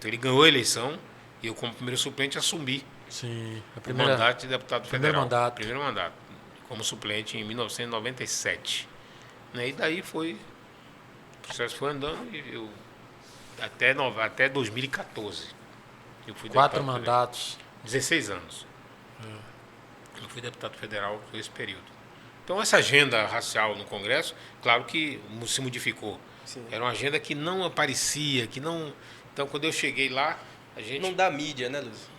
Então, ele ganhou a eleição e eu, como primeiro suplente, assumi Sim. o mandato de deputado federal. Mandato. Primeiro mandato, como suplente em 1997. Né? E daí o processo foi andando e eu, até 2014. Eu fui 4 deputado mandatos. federal. 16 anos. Eu fui deputado federal por esse período. Então, essa agenda racial no Congresso, claro que se modificou. Sim. Era uma agenda que não aparecia, que não... Então, quando eu cheguei lá, a gente... Não dá mídia, né, Luiz?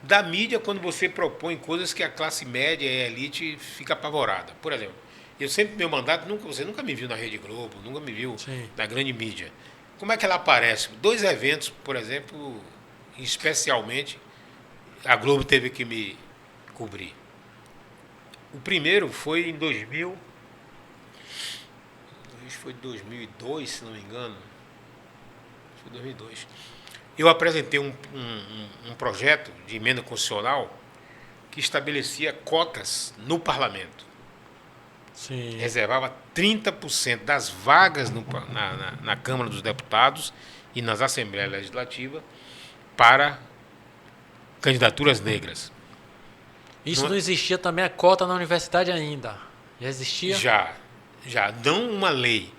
Da mídia, quando você propõe coisas que a classe média e a elite fica apavorada. Por exemplo, eu sempre, meu mandato, você nunca me viu na Rede Globo, nunca me viu Sim. na grande mídia. Como é que ela aparece? 2 eventos, por exemplo, especialmente, a Globo teve que me cobrir. O primeiro foi em 2000, acho que foi 2002, se não me engano. Foi 2002. Eu apresentei um projeto de emenda constitucional que estabelecia cotas no parlamento. Sim. Reservava 30% das vagas na Câmara dos Deputados e nas Assembleias Legislativas para candidaturas negras. Isso não existia também a cota na universidade ainda. Já existia? Já. Não uma lei.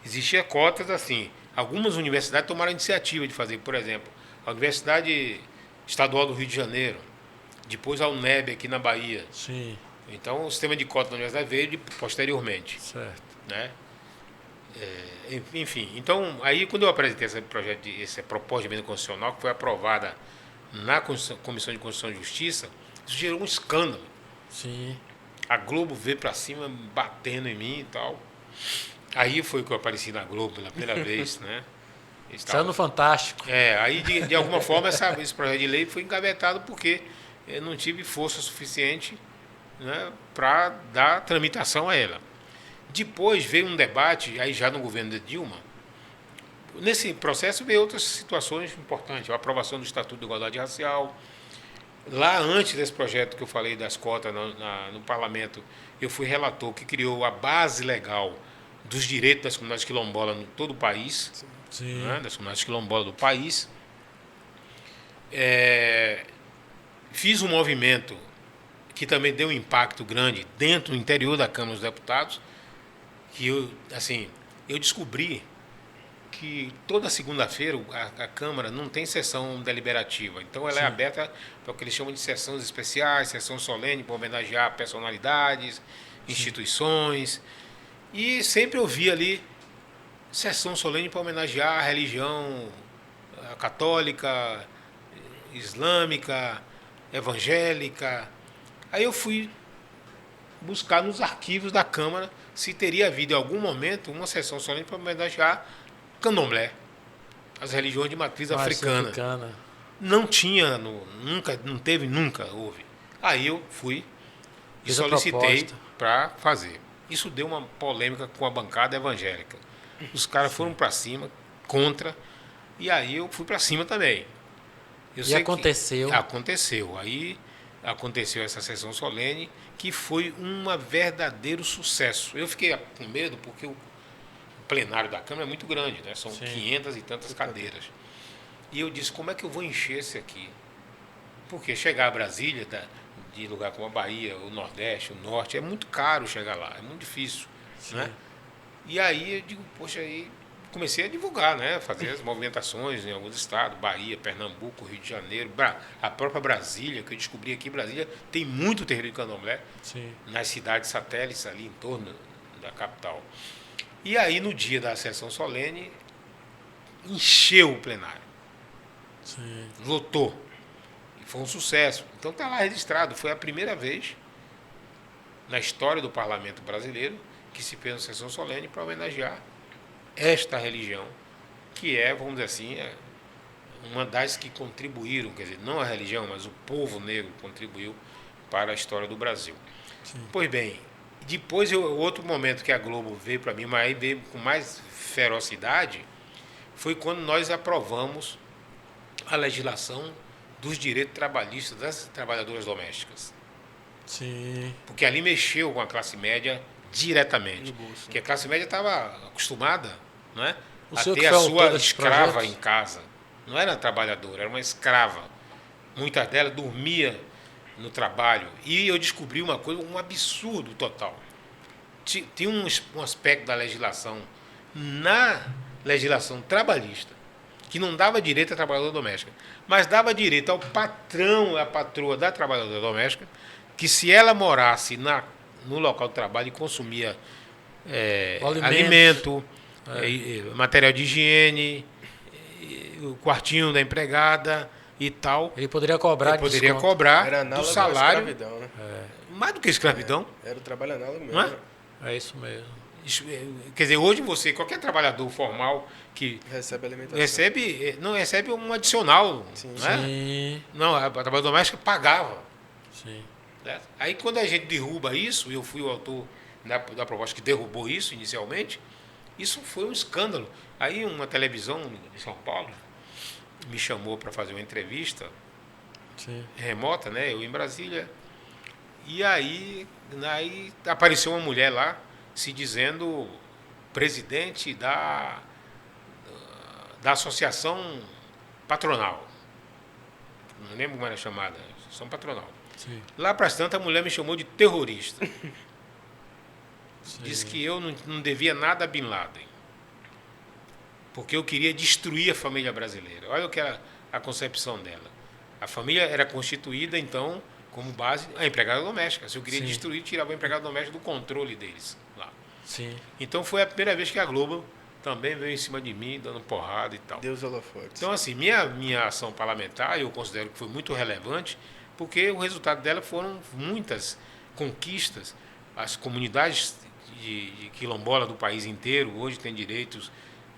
Existia cotas assim. Algumas universidades tomaram a iniciativa de fazer, por exemplo, a Universidade Estadual do Rio de Janeiro, depois a UNEB aqui na Bahia. Sim. Então, o sistema de cota da universidade veio posteriormente. Certo. Né? Enfim, então, aí quando eu apresentei essa proposta de emenda constitucional, que foi aprovada na Comissão de Constituição e Justiça, isso gerou um escândalo. Sim. A Globo veio para cima, batendo em mim e tal. Aí foi que eu apareci na Globo pela primeira vez, né? Saiu no Fantástico. Aí de alguma forma esse projeto de lei foi engavetado porque eu não tive força suficiente, né, para dar tramitação a ela. Depois veio um debate, aí já no governo de Dilma. Nesse processo veio outras situações importantes, a aprovação do Estatuto de Igualdade Racial. Lá antes desse projeto que eu falei das cotas no parlamento, eu fui relator que criou a base legal dos direitos das comunidades quilombolas em todo o país. Sim. Né, das comunidades quilombolas do país. Fiz um movimento que também deu um impacto grande dentro do interior da Câmara dos Deputados, que eu descobri que toda segunda-feira a Câmara não tem sessão deliberativa. Então ela é aberta para o que eles chamam de sessões especiais, sessão solene para homenagear personalidades, instituições. E sempre eu vi ali sessão solene para homenagear a religião católica, islâmica, evangélica. Aí eu fui buscar nos arquivos da Câmara se teria havido em algum momento uma sessão solene para homenagear candomblé, as religiões de matriz africana. Não tinha, nunca houve. Aí eu fui e solicitei para fazer. Isso deu uma polêmica com a bancada evangélica. Os caras foram para cima, contra, e aí eu fui para cima também. Aconteceu? Aconteceu. Aí aconteceu essa sessão solene, que foi um verdadeiro sucesso. Eu fiquei com medo porque o plenário da Câmara é muito grande, né? São 500 e tantas cadeiras. E eu disse, como é que eu vou encher esse aqui? Porque chegar a Brasília, de lugar como a Bahia, o Nordeste, o Norte, é muito caro chegar lá, é muito difícil. Né? E aí eu digo, poxa, aí comecei a divulgar, né? Fazer as movimentações em alguns estados, Bahia, Pernambuco, Rio de Janeiro, a própria Brasília, que eu descobri aqui, Brasília tem muito terreiro de candomblé, nas cidades satélites ali em torno da capital. E aí, no dia da sessão solene, encheu o plenário. Lotou. E foi um sucesso. Então está lá registrado. Foi a primeira vez na história do parlamento brasileiro que se fez uma sessão solene para homenagear esta religião, que é, vamos dizer assim, uma das que contribuíram, quer dizer, não a religião, mas o povo negro contribuiu para a história do Brasil. Pois bem, depois, outro momento que a Globo veio para mim, mas aí veio com mais ferocidade, foi quando nós aprovamos a legislação dos direitos trabalhistas das trabalhadoras domésticas. Porque ali mexeu com a classe média diretamente. Porque a classe média estava acostumada, né, a ter a sua escrava em casa. não era trabalhadora, era uma escrava. Muitas delas dormia no trabalho. E eu descobri uma coisa, um absurdo total. Tinha um aspecto da legislação, na legislação trabalhista, que não dava direito à trabalhadora doméstica, mas dava direito ao patrão, à patroa da trabalhadora doméstica, que se ela morasse no local de trabalho e consumia alimento, material de higiene, o quartinho da empregada e tal. Ele poderia cobrar. Ele poderia cobrar do salário. Escravidão, né? Mais do que escravidão. Era o trabalho análogo mesmo. Não é? Né? É isso mesmo. Quer dizer, hoje qualquer trabalhador formal que Recebe alimentação. recebe um adicional. Sim. Não é? Sim. Não, a trabalhadora doméstica pagava. Sim. Certo? Aí quando a gente derruba isso, eu fui o autor da proposta que derrubou isso inicialmente, isso foi um escândalo. Aí uma televisão de São Paulo me chamou para fazer uma entrevista remota, né? Eu em Brasília. E aí apareceu uma mulher lá se dizendo presidente da associação patronal. Não lembro como era chamada, associação patronal. Sim. Lá para as tantas, a mulher me chamou de terrorista. Disse que eu não devia nada a Bin Laden. Porque eu queria destruir a família brasileira. Olha o que era a concepção dela. A família era constituída, então, como base, a empregada doméstica. Se eu queria destruir, tirava a empregada doméstica do controle deles lá. Sim. Então foi a primeira vez que a Globo também veio em cima de mim, dando porrada e tal. Deus holofotes. Então, assim, minha ação parlamentar, eu considero que foi muito relevante, porque o resultado dela foram muitas conquistas. As comunidades de quilombola do país inteiro hoje têm direitos,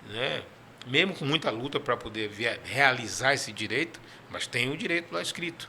né? Mesmo com muita luta para poder realizar esse direito, mas tem o direito lá escrito.